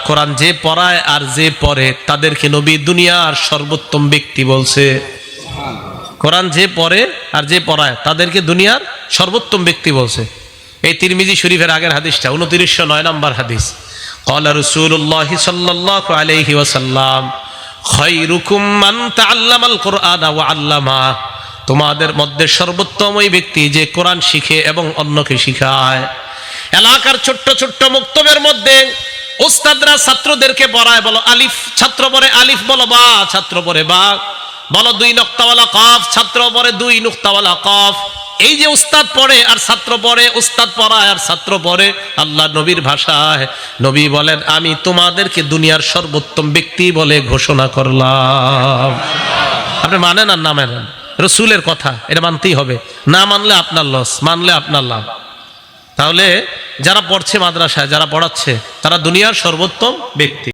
কোরআন যে পড়ায় আর যে পড়ে তাদেরকে নবী দুনিয়ার সর্বোত্তম ব্যক্তি বলছে। কোরআন যে পড়ে আর যে পড়ায় তাদেরকে দুনিয়ার সর্বোত্তম ব্যক্তি বলছে। এই তিরমিজি শরীফের আগের হাদিসটা 2909 নম্বর হাদিস। ক্বালা রাসূলুল্লাহ সাল্লাল্লাহু আলাইহি ওয়াসাল্লাম খায়রুকুম মান তাআল্লামাল কুরআনা ওয়া আল্লামা, তোমাদের মধ্যে সর্বোত্তম ওই ব্যক্তি যে কোরআন শিখে এবং অন্যকে শিখায়। এলাকার ছোট্ট ছোট্ট মক্তবের মধ্যে উস্তাদরা ছাত্রদেরকে পড়ায়, বলো আলিফ, ছাত্র পড়ে আলিফ, বলো বা, ছাত্র পড়ে বা, বলো 2 নুক্তাওয়ালা কফ, ছাত্র পড়ে 2 নুক্তাওয়ালা কফ। এই যে উস্তাদ পড়ে আর ছাত্র পড়ে, উস্তাদ পড়ায় আর ছাত্র পড়ে, আল্লাহ নবীর ভাষায় নবী বলেন আমি তোমাদেরকে দুনিয়ার সর্বোত্তম ব্যক্তি বলে ঘোষণা করলাম। আপনি মানেন আর না মানেন, রসুলের কথা এটা মানতেই হবে। না মানলে আপনার লস, মানলে আপনার লাভ। তাহলে যারা পড়ছে মাদ্রাসায়, যারা পড়াচ্ছে, তারা দুনিয়ার সর্বোত্তম ব্যক্তি।